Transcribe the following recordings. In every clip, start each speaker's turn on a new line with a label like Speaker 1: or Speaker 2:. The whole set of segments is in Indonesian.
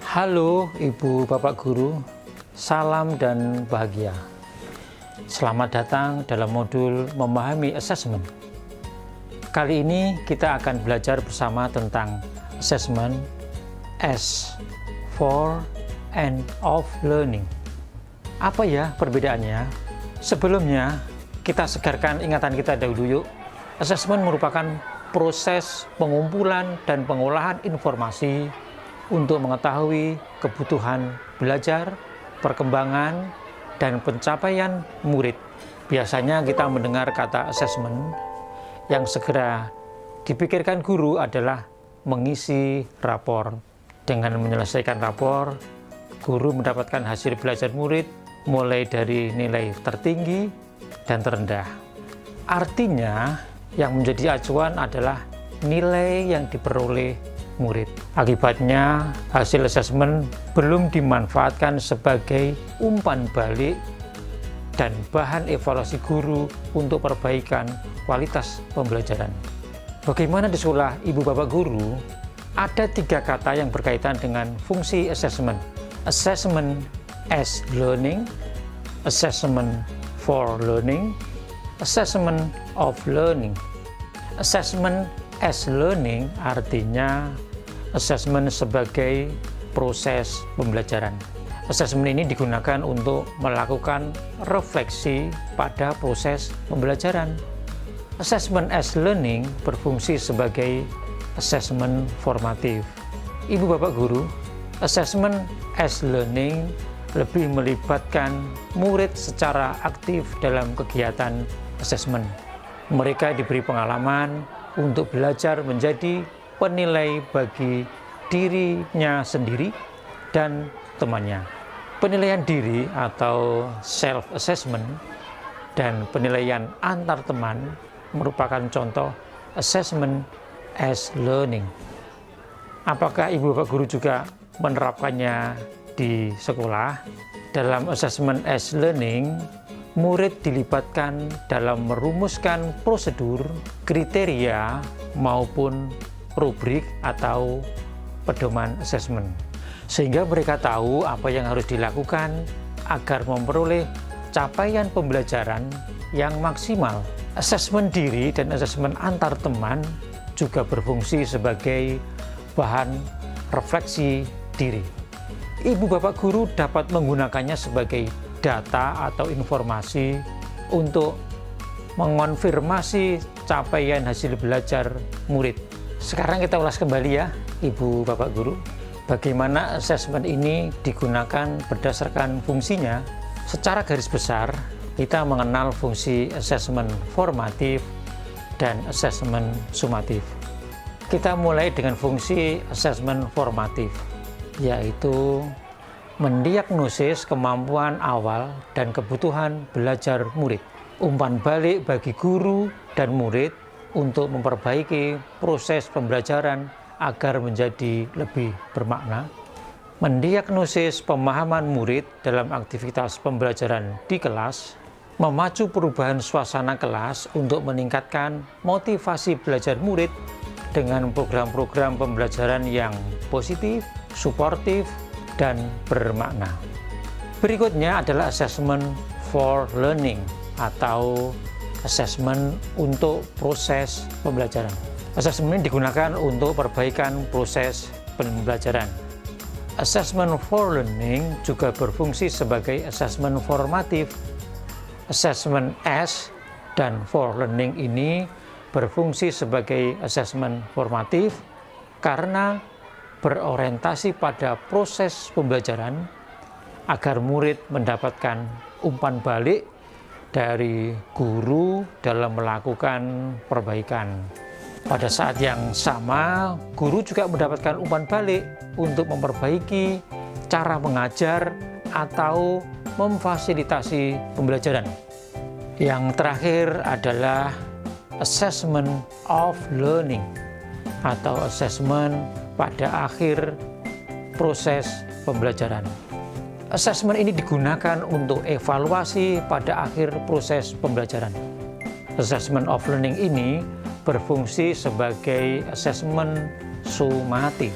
Speaker 1: Halo Ibu Bapak Guru, salam dan bahagia. Selamat datang dalam modul Memahami Assessment. Kali ini kita akan belajar bersama tentang Assessment as for and of learning. Apa ya perbedaannya? Sebelumnya kita segarkan ingatan kita dahulu yuk. Assessment merupakan proses pengumpulan dan pengolahan informasi untuk mengetahui kebutuhan belajar, perkembangan, dan pencapaian murid. Biasanya kita mendengar kata assessment, yang segera dipikirkan guru adalah mengisi rapor. Dengan menyelesaikan rapor, guru mendapatkan hasil belajar murid mulai dari nilai tertinggi dan terendah. Artinya, yang menjadi acuan adalah nilai yang diperoleh murid. Akibatnya, hasil asesmen belum dimanfaatkan sebagai umpan balik dan bahan evaluasi guru untuk perbaikan kualitas pembelajaran. Bagaimana disulah Ibu Bapak Guru? Ada 3 kata yang berkaitan dengan fungsi assessment. Assessment as learning, assessment for learning, assessment of learning. Assessment as learning artinya assessment sebagai proses pembelajaran. Assessment ini digunakan untuk melakukan refleksi pada proses pembelajaran. Assessment as learning berfungsi sebagai assessment formatif. Ibu Bapak Guru, assessment as learning lebih melibatkan murid secara aktif dalam kegiatan assessment. Mereka diberi pengalaman untuk belajar menjadi penilai bagi dirinya sendiri dan temannya. Penilaian diri atau self-assessment dan penilaian antar teman merupakan contoh assessment as learning. Apakah Ibu Bapak Guru juga menerapkannya di sekolah? Dalam assessment as learning, murid dilibatkan dalam merumuskan prosedur, kriteria, maupun rubrik atau pedoman assessment. Sehingga mereka tahu apa yang harus dilakukan agar memperoleh capaian pembelajaran yang maksimal. Assessment diri dan assessment antar teman juga berfungsi sebagai bahan refleksi diri. Ibu Bapak Guru dapat menggunakannya sebagai data atau informasi untuk mengonfirmasi capaian hasil belajar murid. Sekarang kita ulas kembali ya Ibu Bapak Guru, bagaimana assessment ini digunakan berdasarkan fungsinya. Secara garis besar kita mengenal fungsi assessment formatif dan assessment sumatif. Kita mulai dengan fungsi assessment formatif, yaitu mendiagnosis kemampuan awal dan kebutuhan belajar murid. Umpan balik bagi guru dan murid untuk memperbaiki proses pembelajaran agar menjadi lebih bermakna. Mendiagnosis pemahaman murid dalam aktivitas pembelajaran di kelas. Memacu perubahan suasana kelas untuk meningkatkan motivasi belajar murid dengan program-program pembelajaran yang positif, suportif, dan bermakna. Berikutnya adalah assessment for learning atau assessment untuk proses pembelajaran. Assessment ini digunakan untuk perbaikan proses pembelajaran. Assessment for learning juga berfungsi sebagai assessment formatif. Assessment as dan for learning ini berfungsi sebagai assessment formatif karena berorientasi pada proses pembelajaran agar murid mendapatkan umpan balik dari guru dalam melakukan perbaikan. Pada saat yang sama, guru juga mendapatkan umpan balik untuk memperbaiki cara mengajar atau memfasilitasi pembelajaran. Yang terakhir adalah assessment of learning atau assessment pada akhir proses pembelajaran. Assessment ini digunakan untuk evaluasi pada akhir proses pembelajaran. Assessment of learning ini berfungsi sebagai assessment sumatif.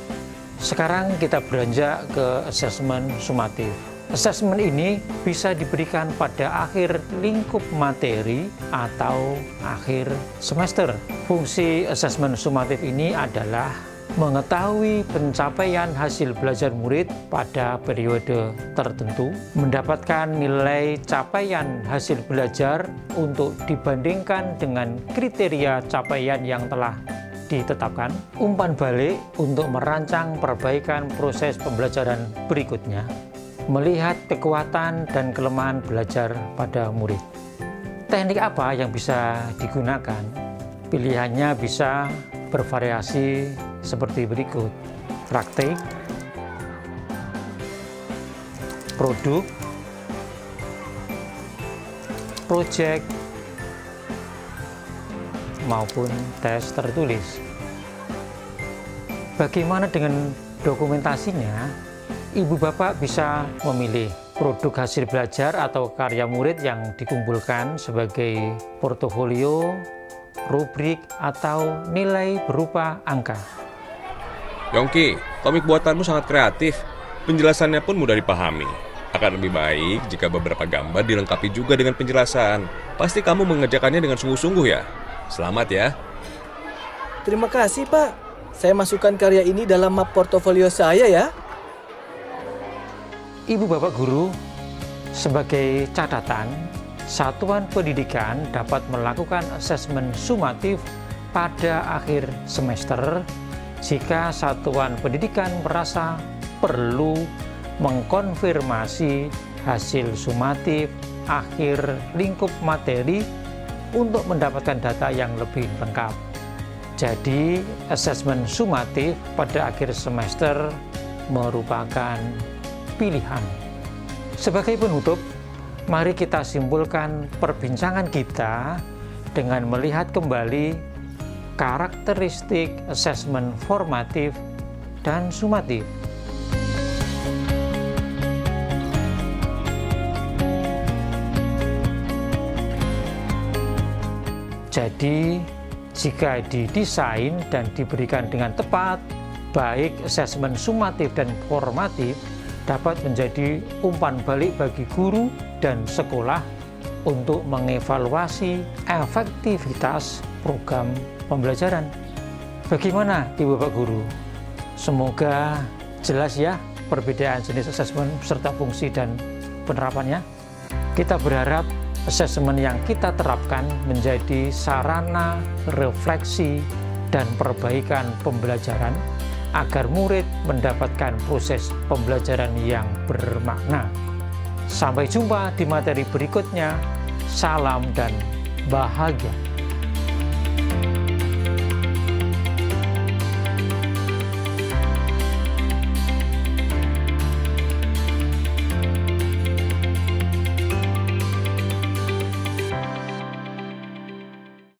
Speaker 1: Sekarang kita beranjak ke asesmen sumatif. Asesmen ini bisa diberikan pada akhir lingkup materi atau akhir semester. Fungsi asesmen sumatif ini adalah mengetahui pencapaian hasil belajar murid pada periode tertentu, mendapatkan nilai capaian hasil belajar untuk dibandingkan dengan kriteria capaian yang telah ditetapkan, umpan balik untuk merancang perbaikan proses pembelajaran berikutnya, melihat kekuatan dan kelemahan belajar pada murid. Teknik apa yang bisa digunakan? Pilihannya bisa bervariasi seperti berikut: praktik, produk, proyek, maupun tes tertulis. Bagaimana dengan dokumentasinya? Ibu bapak bisa memilih produk hasil belajar atau karya murid yang dikumpulkan sebagai portofolio, rubrik, atau nilai berupa angka.
Speaker 2: Yongki, komik buatanmu sangat kreatif. Penjelasannya pun mudah dipahami. Akan lebih baik jika beberapa gambar dilengkapi juga dengan penjelasan. Pasti kamu mengerjakannya dengan sungguh-sungguh ya. Selamat ya.
Speaker 3: Terima kasih, Pak. Saya masukkan karya ini dalam map portofolio saya ya.
Speaker 1: Ibu bapak guru, sebagai catatan, satuan pendidikan dapat melakukan asesmen sumatif pada akhir semester jika satuan pendidikan merasa perlu mengkonfirmasi hasil sumatif akhir lingkup materi untuk mendapatkan data yang lebih lengkap. Jadi, asesmen sumatif pada akhir semester merupakan pilihan. Sebagai penutup, mari kita simpulkan perbincangan kita dengan melihat kembali karakteristik asesmen formatif dan sumatif. Jadi, jika didesain dan diberikan dengan tepat, baik asesmen sumatif dan formatif dapat menjadi umpan balik bagi guru dan sekolah untuk mengevaluasi efektivitas program pembelajaran. Bagaimana Ibu Bapak Guru? Semoga jelas ya perbedaan jenis asesmen serta fungsi dan penerapannya. Kita berharap asesmen yang kita terapkan menjadi sarana refleksi dan perbaikan pembelajaran agar murid mendapatkan proses pembelajaran yang bermakna. Sampai jumpa di materi berikutnya. Salam dan bahagia.